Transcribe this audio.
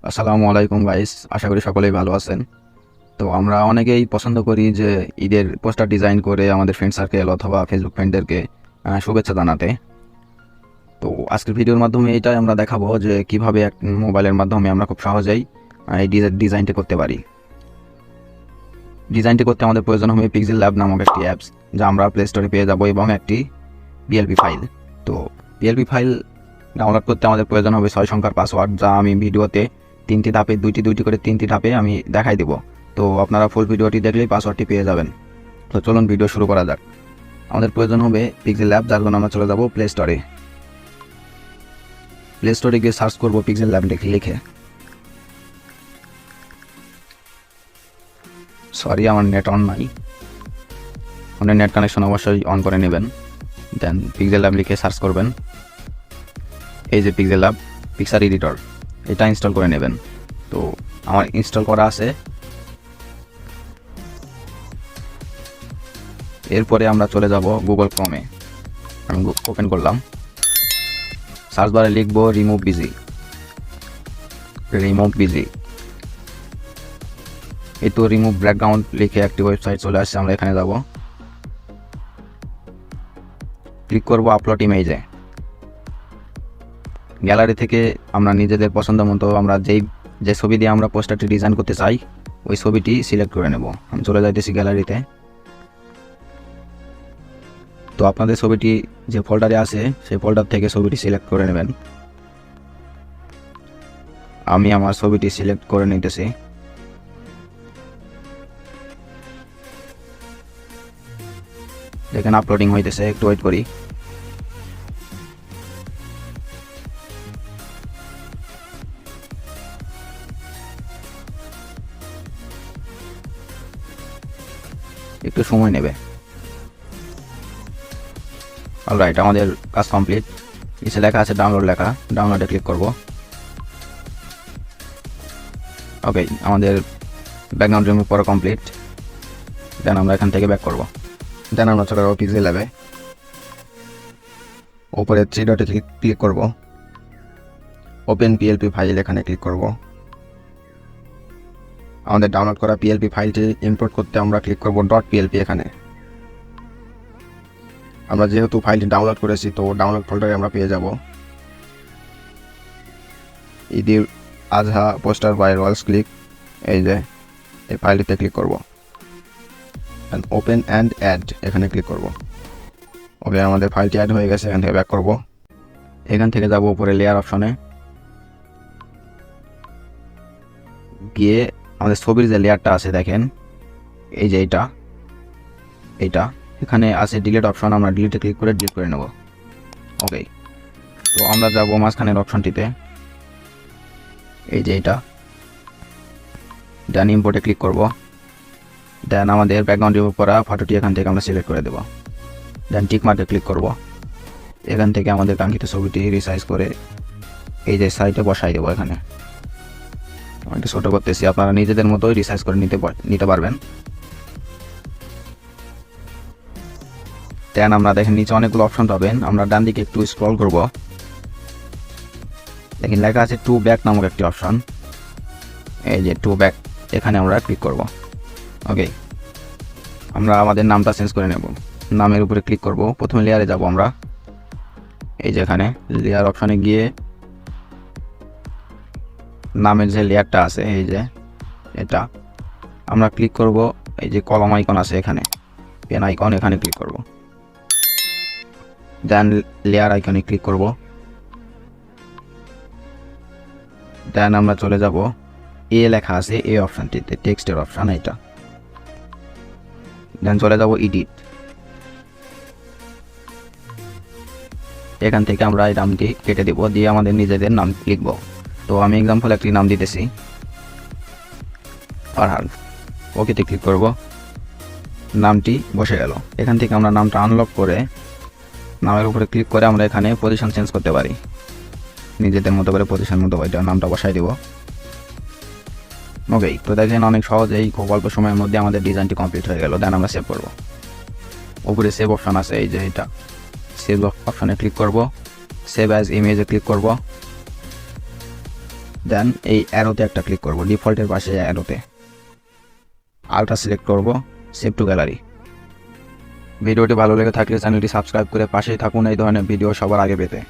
আসসালামু আলাইকুম গাইস, আশা করি সকলেই ভালো আছেন। তো আমরা অনেকেই পছন্দ করি যে ঈদের পোস্টার ডিজাইন করে আমাদের ফ্রেন্ড সার্কেল অথবা ফেসবুক ফ্রেন্ডদেরকে শুভেচ্ছা জানাতে। তো আজকের ভিডিওর মাধ্যমে এটাই আমরা দেখাবো যে কিভাবে এক মোবাইলের মাধ্যমে আমরা খুব সহজেই এই ডিজাইনটি করতে পারি। ডিজাইনটি করতে আমাদের প্রয়োজন হবে Pixellab নামক একটি অ্যাপস, যা আমরা প্লে স্টোরে পেয়ে যাবো, এবং একটি PLP ফাইল। তো PLP ফাইল ডাউনলোড করতে আমাদের প্রয়োজন হবে 6 সংখ্যার পাসওয়ার্ড, যা আমি ভিডিওতে 3টি ধাপে দুইটি করে 3টি ধাপে আমি দেখাই দেব। তো আপনারা ফুল ভিডিওটি দেখলেই পাসওয়ার্ডটি পেয়ে যাবেন। তো চলুন ভিডিও শুরু করা যাক। আমাদের প্রয়োজন হবে Pixellab, যার জন্য আমরা চলে যাব প্লে স্টোরে। প্লে স্টোরে গিয়ে সার্চ করব Pixellab লিখে। সরি, আমার নেট অন নাই। আপনার নেট কানেকশন অবশ্যই অন করে নেবেন। দেন Pixellab লিখে সার্চ করবেন। এই যে Pixellab পিকচার এডিটর, এটা ইনস্টল করে নেবেন। তো আমার ইনস্টল করা আছে। এরপরে আমরা চলে যাব গুগল ক্রোমে। আমি ওপেন করলাম। সার্চ বারে লিখব রিমুভ বিজি। এই তো রিমুভ ব্যাকগ্রাউন্ড লিখে একটি ওয়েবসাইট চলে আসছে। আমরা এখানে যাব, ক্লিক করব আপলোড ইমেজে। গ্যালারি থেকে আমরা নিজেদের পছন্দ মতো আমরা যে ছবি দিয়ে আমরা পোস্টারটি ডিজাইন করতে চাই ওই ছবিটি সিলেক্ট করে নেব। আমি চলে যাইতেছি গ্যালারিতে। তো আপনাদের ছবিটি যে ফোল্ডারে আছে সেই ফোল্ডার থেকে ছবিটি সিলেক্ট করে নেবেন। আমি আমার ছবিটি সিলেক্ট করে নিতেছি। দেখেন আপলোডিং হইতেছে, একটু ওয়েট করি। একটু সময় নেবে। অলরাইট, আমাদের কাজ কমপ্লিট। নিচে লেখা আছে ডাউনলোড লেখা, ডাউনলোডে ক্লিক করব। ওকে, আমাদের ব্যাকগ্রাউন্ড রিমুভ করা কমপ্লিট। দেন আমরা এখান থেকে ব্যাক করব। দেন আমরা চলে যাবো Pixellab-এ। উপরে 3 ডটে ক্লিক করব। ওপেন PLP ফাইল, এখানে ক্লিক করব। আমাদের ডাউনলোড করা PLP ফাইলটি ইম্পোর্ট করতে আমরা ক্লিক করব .plp। এখানে আমরা যেহেতু ফাইলটি ডাউনলোড করেছি, তো ডাউনলোড ফোল্ডারে আমরা পেয়ে যাব Eid-Ul-Adha poster by Royals click. এই যে এই ফাইলটিতে ক্লিক করব। ওপেন অ্যান্ড অ্যাড, এখানে ক্লিক করব। ওকে, আমাদের ফাইলটি অ্যাড হয়ে গেছে। এখান থেকে ব্যাক করব। এখান থেকে যাব উপরে লেয়ার অপশনে, গিয়ে আমাদের ছবির যে লেয়ারটা আছে দেখেন, এই যে এইটা এখানে আছে ডিলিট অপশন। আমরা ডিলিটে ক্লিক করে ডিলিট করে নেব। ওকে, তো আমরা যাব মাঝখানের অপশনটিতে, এই যে এটা। দেন ইম্পোর্টে ক্লিক করব। দেন আমাদের ব্যাকগ্রাউন্ড রিমুভ করা ফটোটি এখান থেকে আমরা সিলেক্ট করে দেব। দেন টিক মার্কে ক্লিক করব। এখান থেকে আমাদের কাঙ্ক্ষিত ছবিটি রিসাইজ করে এই যে সাইডে বসাই দেবো। এখানে আমি একটু ছোটো করতেছি, আপনারা নিজেদের মতোই রিসাইজ করে নিতে পারবেন। দেন আমরা দেখেন নিচে অনেকগুলো অপশন পাবেন। আমরা ডান দিকে একটু স্ক্রল করব। দেখেন লেখা আছে টু ব্যাক নামক একটি অপশন। এই যে টু ব্যাক, এখানে আমরা ক্লিক করব। ওকে, আমরা আমাদের নামটা চেঞ্জ করে নেব। নামের উপরে ক্লিক করব। প্রথমে লেয়ারে যাব আমরা। এই যে এখানে লেয়ার অপশনে গিয়ে নামের যে লেয়ারটা আছে, এই যে এটা আমরা ক্লিক করব। এই যে কলম আইকন আছে এখানে, পেন আইকন, এখানে ক্লিক করব। দেন লেয়ার আইকনে ক্লিক করব। দেন আমরা চলে যাব এ লেখা আছে এই অপশনটিতে, টেক্সটের অপশন এটা। দেন চলে যাব এডিট। এখান থেকে আমরা এই নামটি কেটে দেব, দিয়ে আমাদের নিজেদের নাম লিখব। তো আমি এক্সাম্পল একটি নাম দিতেছি, ফারহান। ওকেতে ক্লিক করব। নামটি বসে গেল। এখান থেকে আমরা নামটা আনলক করে নামের উপরে ক্লিক করে আমরা এখানে পজিশন চেঞ্জ করতে পারি। নিজেদের মতো করে পজিশন মতো এটা নামটা বসাই দেব। ওকে, তো দেখেন অনেক সহজেই খুব অল্প সময়ের মধ্যে আমাদের ডিজাইনটি কমপ্লিট হয়ে গেল। দেন আমরা সেভ করব। উপরে সেভ অপশন আছে, এই যে এটা সেভ অপশনে ক্লিক করব। সেভ অ্যাজ ইমেজে ক্লিক করব, দেন এই অ্যারোতে একটা ক্লিক করব, ডিফল্টের পাশে অ্যারোতে আলট্রা সিলেক্ট করব, সেভ টু গ্যালারি। ভিডিওটি ভালো লেগে থাকলে চ্যানেলটি সাবস্ক্রাইব করে পাশেই থাকুন এই ধরনের ভিডিও সবার আগে পেতে।